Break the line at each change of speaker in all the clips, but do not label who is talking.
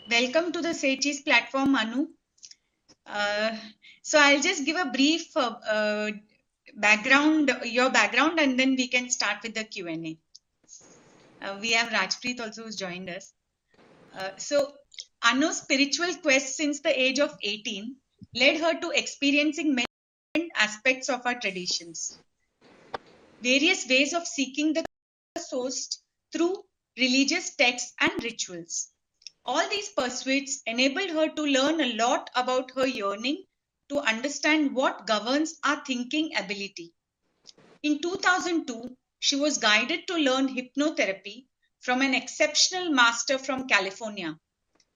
Welcome to the Say Cheese platform, Anu. So I'll just give a brief your background, and then we can start with the Q&A. We have Rajpreet also who's joined us. So Anu's spiritual quest since the age of 18 led her to experiencing many different aspects of our traditions, various ways of seeking the source through religious texts and rituals. All these pursuits enabled her to learn a lot about her yearning to understand what governs our thinking ability. In 2002, she was guided to learn hypnotherapy from an exceptional master from California.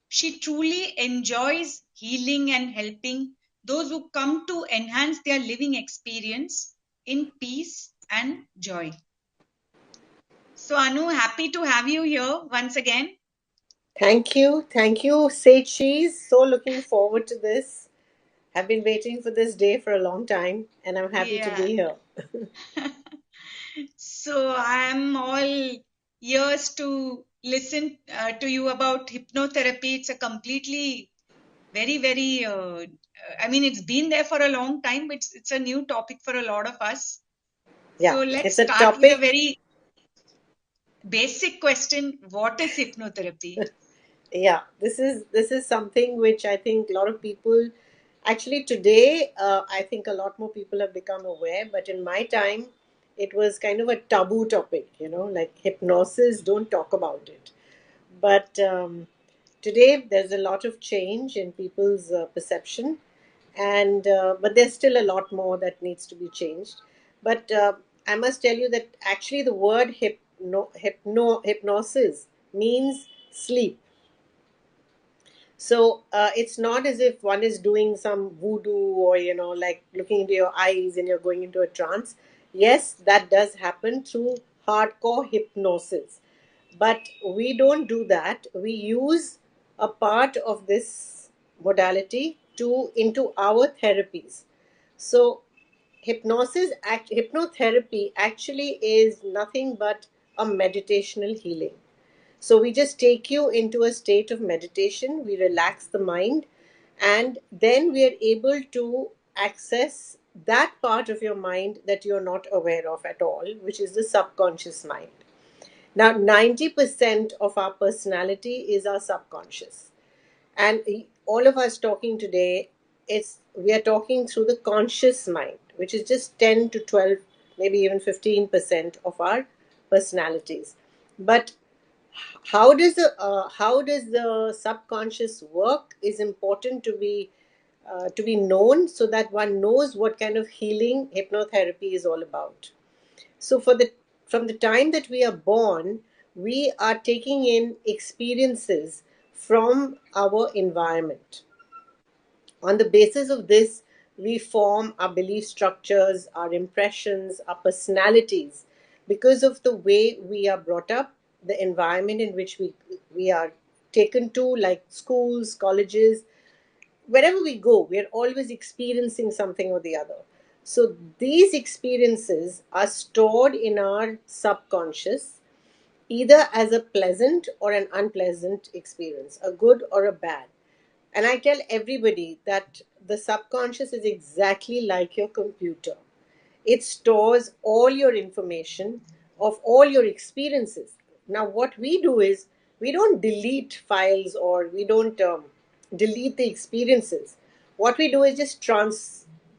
She truly enjoys healing and helping those who come to enhance their living experience in peace and joy. So, Anu, happy to have you here once again.
Thank you. Thank you, Say Cheese. So looking forward to this. I've been waiting for this day for a long time, and I'm happy to
Yeah.
be here.
So I'm all ears to listen to you about hypnotherapy. It's a completely very, I mean, it's been there for a long time, but it's a new topic for a lot of us.
Yeah,
So let's
it's a
start with a
topic.
very basic question. What is hypnotherapy?
Yeah, this is something which I think a lot of people actually today. I think a lot more people have become aware. But in my time, it was kind of a taboo topic. Like hypnosis. Don't talk about it. But today, there's a lot of change in people's perception, and but there's still a lot more that needs to be changed. But I must tell you that actually the word hypnosis means sleep. So it's not as if one is doing some voodoo or, like looking into your eyes and you're going into a trance. Yes, that does happen through hardcore hypnosis. But we don't do that. We use a part of this modality to into our therapies. So hypnotherapy actually is nothing but a meditational healing. So we just take you into a state of meditation, we relax the mind, and then we are able to access that part of your mind that you're not aware of at all, which is the subconscious mind. Now, 90% of our personality is our subconscious. And all of us talking today, we are talking through the conscious mind, which is just 10 to 12, maybe even 15% of our personalities. But how does the subconscious work is important to be known, so that one knows what kind of healing hypnotherapy is all about. So from the time that we are born, we are taking in experiences from our environment. On the basis of this, we form our belief structures, our impressions, our personalities, because of the way we are brought up, the environment in which we are taken to, like schools, colleges, wherever we go, we are always experiencing something or the other. So these experiences are stored in our subconscious, either as a pleasant or an unpleasant experience, a good or a bad. And I tell everybody that the subconscious is exactly like your computer. It stores all your information of all your experiences. Now, what we do is we don't delete files, or we don't delete the experiences. What we do is just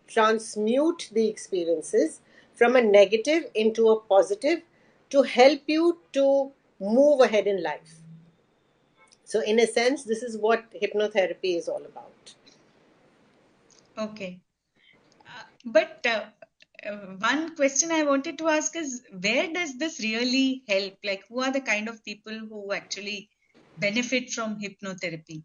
transmute the experiences from a negative into a positive to help you to move ahead in life. So, in a sense, this is what hypnotherapy is all about.
Okay. But one question I wanted to ask is, where does this really help? Like, who are the kind of people who actually benefit from hypnotherapy?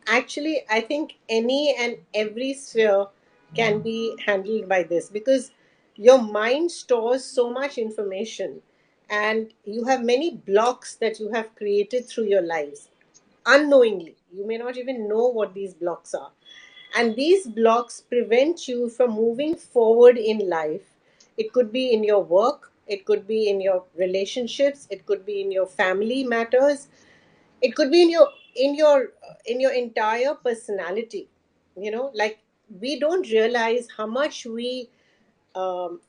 Actually, I think any and every sphere can be handled by this, because your mind stores so much information, and you have many blocks that you have created through your lives unknowingly. You may not even know what these blocks are. And these blocks prevent you from moving forward in life. It could be in your work, it could be in your relationships, it could be in your family matters, it could be in your in your entire personality, like, we don't realize how much um,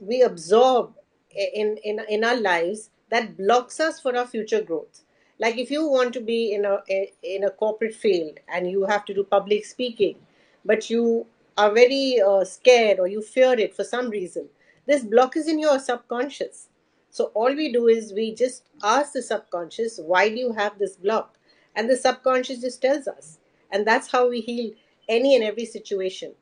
we absorb in our lives that blocks us for our future growth. Like, if you want to be in a corporate field and you have to do public speaking, but you are very scared, or you fear it for some reason, this block is in your subconscious. So all we do is we just ask the subconscious, why do you have this block? And the subconscious just tells us, and that's how we heal any and every situation.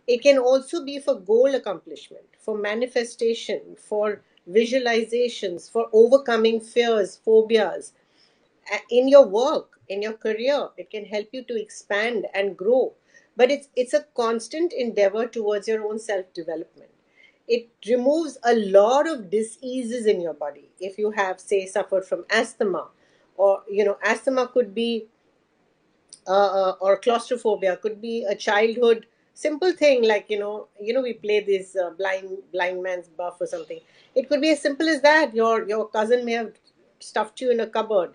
It can also be for goal accomplishment, for manifestation, for visualizations, for overcoming fears, phobias. In your work, in your career, it can help you to expand and grow. But it's a constant endeavor towards your own self development. It removes a lot of diseases in your body. If you have, say, suffered from asthma, or asthma could be or claustrophobia, could be a childhood simple thing, like, we play this blind man's buff or something. It could be as simple as that. Your cousin may have stuffed you in a cupboard,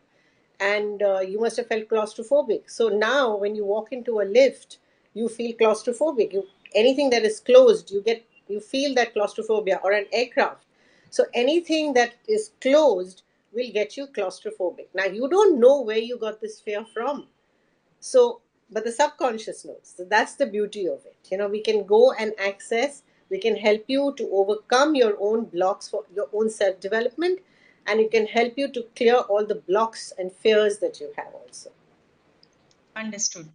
and you must have felt claustrophobic. So now when you walk into a lift, you feel claustrophobic. Anything that is closed, you feel that claustrophobia, or an aircraft. So anything that is closed will get you claustrophobic. Now, you don't know where you got this fear from. So, but the subconscious knows. So that's the beauty of it. We can go and access, we can help you to overcome your own blocks for your own self development, and it can help you to clear all the blocks and fears that you have also.
Understood.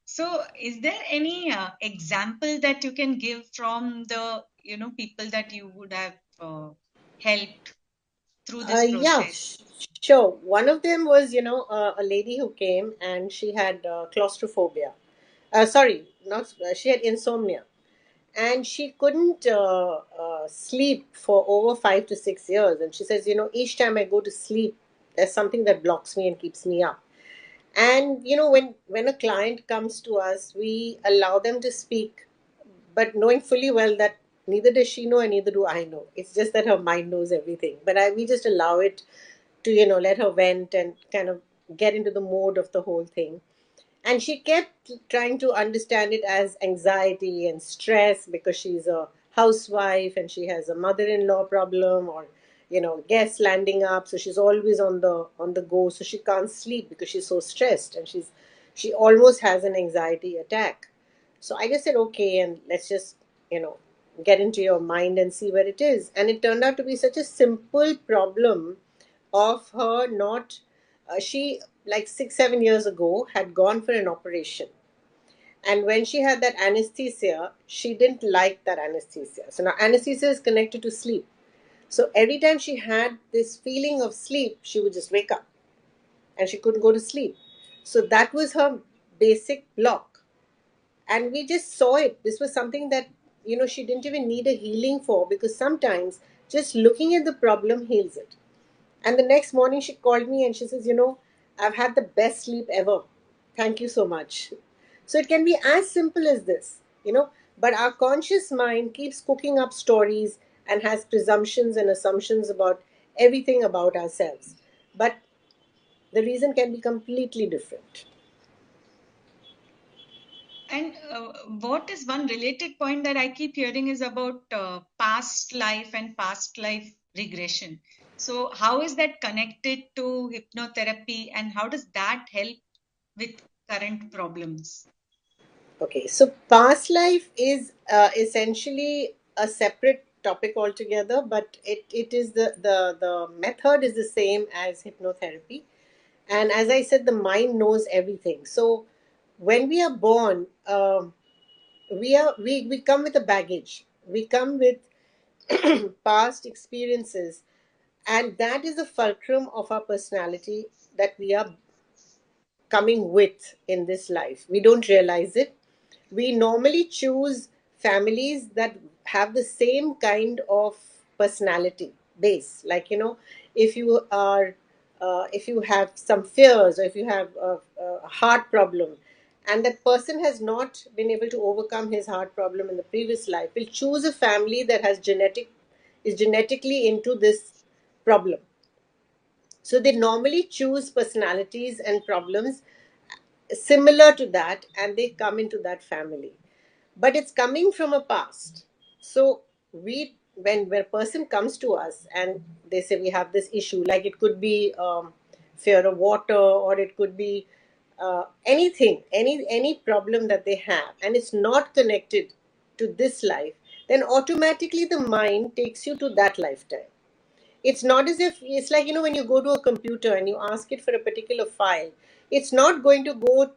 So, is there any example that you can give from the people that you would have helped through this
Yeah,
process?
sure. One of them was, a lady who came, and she had claustrophobia. Sorry, not she had insomnia, and she couldn't sleep for over 5 to 6 years. And she says, each time I go to sleep, there's something that blocks me and keeps me up. And when a client comes to us, we allow them to speak, but knowing fully well that neither does she know and neither do I know. It's just that her mind knows everything. But we just allow it to, let her vent and kind of get into the mode of the whole thing. And she kept trying to understand it as anxiety and stress, because she's a housewife and she has a mother-in-law problem, or guests landing up, so she's always on the go, so she can't sleep because she's so stressed, and she almost has an anxiety attack. So I just said, okay, and let's just get into your mind and see where it is. And it turned out to be such a simple problem of her not she, like 6 7 years ago, had gone for an operation. And when she had that anesthesia, she didn't like that anesthesia. So now anesthesia is connected to sleep. So every time she had this feeling of sleep, she would just wake up, and she couldn't go to sleep. So that was her basic block. And we just saw it. This was something that she didn't even need a healing for, because sometimes just looking at the problem heals it. And the next morning she called me and she says, I've had the best sleep ever. Thank you so much. So it can be as simple as this. But our conscious mind keeps cooking up stories and has presumptions and assumptions about everything about ourselves. But the reason can be completely different.
And what is one related point that I keep hearing is about past life and past life regression. So, how is that connected to hypnotherapy, and how does that help with current problems?
Okay, so past life is essentially a separate topic altogether, but it is the method is the same as hypnotherapy. And as I said, the mind knows everything. So when we are born, we come with a baggage. We come with past experiences, and that is the fulcrum of our personality that we are coming with in this life. We don't realize it. We normally choose families that have the same kind of personality base. Like, if you are, if you have some fears, or if you have a heart problem, and that person has not been able to overcome his heart problem in the previous life, will choose a family that is genetically into this problem. So they normally choose personalities and problems similar to that, and they come into that family, but it's coming from a past. So we when a person comes to us and they say we have this issue, like it could be fear of water, or it could be anything, any problem that they have, and it's not connected to this life, then automatically the mind takes you to that lifetime. It's not as if it's like, when you go to a computer and you ask it for a particular file, it's not going to go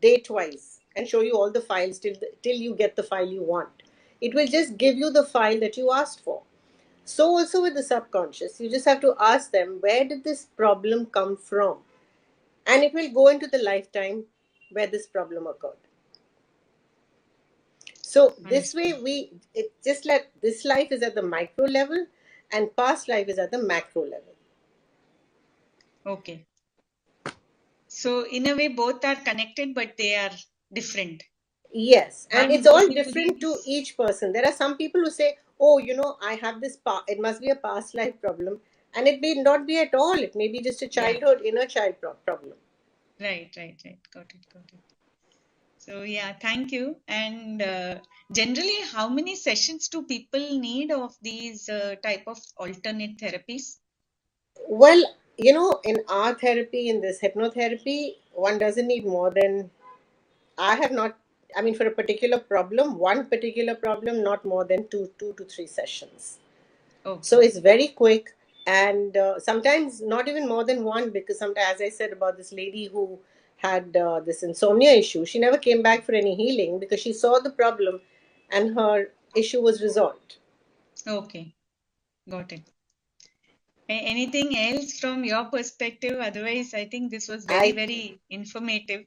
date wise and show you all the files till you get the file you want. It will just give you the file that you asked for. So also with the subconscious, you just have to ask them, where did this problem come from? And it will go into the lifetime where this problem occurred. So this way
Understood.
it just like this life is at the micro level and past life is at the macro level.
Okay. So in a way, both are connected, but they are different.
Yes, and
One
it's
goes
all
into
different to
these.
each person. There are some people who say, "Oh, I have this. It must be a past life problem," and it may not be at all. It may be just a
Yeah.
childhood inner child problem.
Right. Right. Right. Got it. Got it. So yeah, thank you. And generally, how many sessions do people need of these type of alternate therapies?
Well, in our therapy, in this hypnotherapy, one doesn't need more than. I have not. I mean, for a particular problem, one particular problem, not more than two to three sessions. So
Okay.
it's very quick, and sometimes not even more than one, because sometimes, as I said about this lady who had this insomnia issue, she never came back for any healing because she saw the problem and her issue was resolved.
Okay. Got it. Anything else from your perspective? Otherwise, I think this was very,
I
very informative.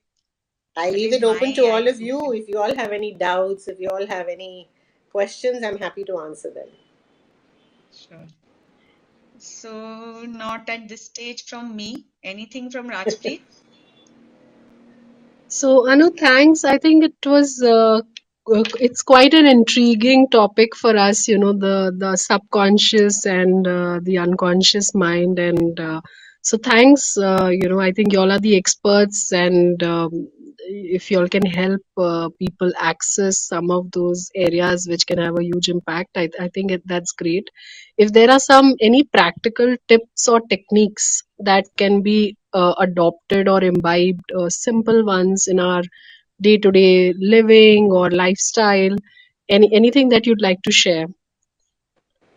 I
At
leave
least
it
my
open to all
eyes
of you.
open.
If you all have any doubts, if you all have any questions, I'm happy to answer them.
Sure. So, not at this stage from me. Anything from Rajpreet?
So, Anu, thanks. I think it's quite an intriguing topic for us, the subconscious and the unconscious mind. And so, thanks. I think y'all are the experts, and if y'all can help people access some of those areas which can have a huge impact, I think that's great. If there are any practical tips or techniques that can be adopted or imbibed, simple ones in our day-to-day living or lifestyle, anything that you'd like to share?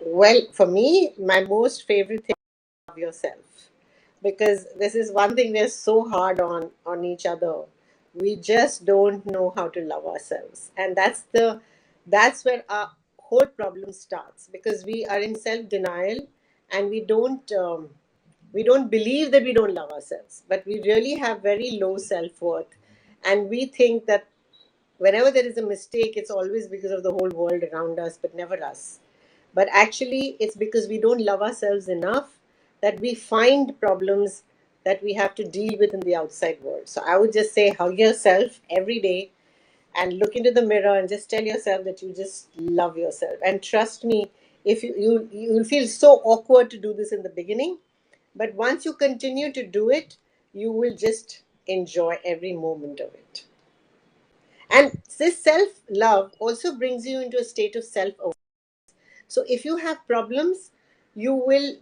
Well, for me, my most favorite thing is love yourself, because this is one thing we're so hard on each other. We just don't know how to love ourselves, and that's where our whole problem starts, because we are in self denial, and we don't believe that we don't love ourselves, but we really have very low self worth, and we think that whenever there is a mistake, it's always because of the whole world around us, but never us. But actually, it's because we don't love ourselves enough that we find problems that we have to deal with in the outside world. So I would just say, hug yourself every day and look into the mirror and just tell yourself that you just love yourself. And trust me, if you will feel so awkward to do this in the beginning, but once you continue to do it, you will just enjoy every moment of it. And this self love also brings you into a state of self awareness. So if you have problems, you will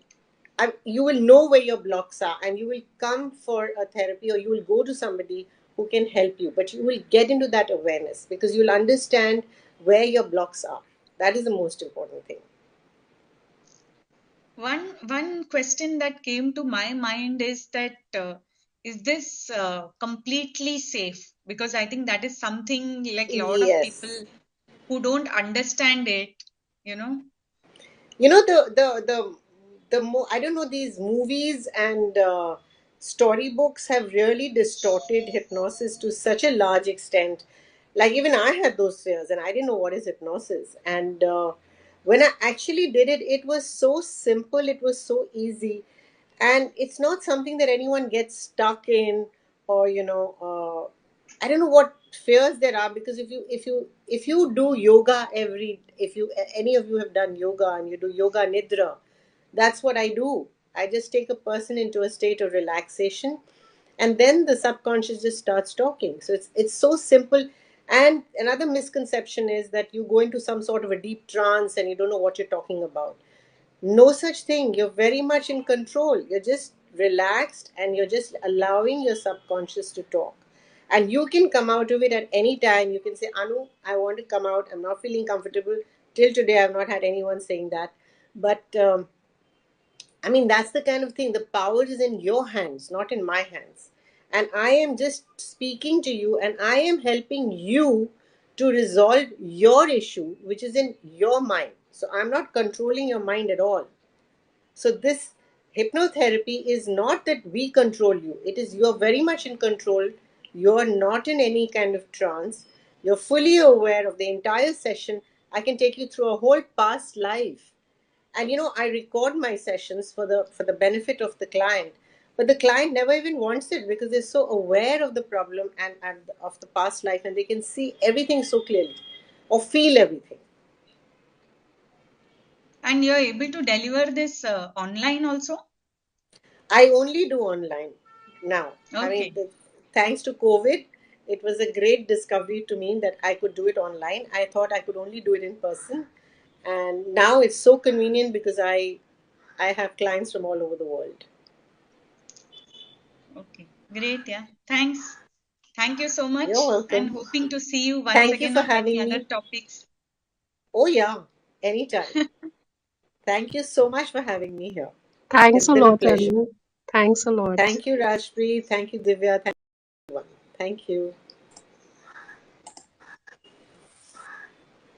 you will know where your blocks are, and you will come for a therapy, or you will go to somebody who can help you. But you will get into that awareness because you'll understand where your blocks are. That is the most important thing.
One question that came to my mind is that is this completely safe? Because I think that is something like a lot of people
Yes.
who don't understand it, you know.
I don't know, these movies and storybooks have really distorted hypnosis to such a large extent. Like, even I had those fears and I didn't know what is hypnosis. And when I actually did it, it was so simple, it was so easy, and it's not something that anyone gets stuck in, or I don't know what fears there are, because if you do yoga if you any of you have done yoga and you do yoga nidra, that's what I do. I just take a person into a state of relaxation, and then the subconscious just starts talking. So it's so simple. And another misconception is that you go into some sort of a deep trance and you don't know what you're talking about. No such thing. You're very much in control. You're just relaxed and you're just allowing your subconscious to talk. And you can come out of it at any time. You can say, Anu, I want to come out. I'm not feeling comfortable. Till today, I've not had anyone saying that. But I mean, that's the kind of thing. The power is in your hands, not in my hands. And I am just speaking to you and I am helping you to resolve your issue, which is in your mind. So I'm not controlling your mind at all. So this hypnotherapy is not that we control you. It is you're very much in control. You're not in any kind of trance. You're fully aware of the entire session. I can take you through a whole past life. And I record my sessions for the benefit of the client. But the client never even wants it because they're so aware of the problem and of the past life, and they can see everything so clearly or feel everything.
And you're able to deliver this online also?
I only do online now. I mean,
Okay.
thanks to COVID, it was a great discovery to me that I could do it online. I thought I could only do it in person, and now it's so convenient because I have clients from all over the world.
Okay. Great. Yeah. Thanks. Thank you so
You're
much. And
welcome.
hoping to see you once
Thank you
again
for
on many
having
other
me.
topics.
Oh yeah, anytime. Thank you so much for having me here.
Thanks
It's
a
been a
lot,
pleasure.
Anu. Thanks a lot.
Thank you, Rajpreet. Thank you, Divya. Thank you, everyone. Thank you.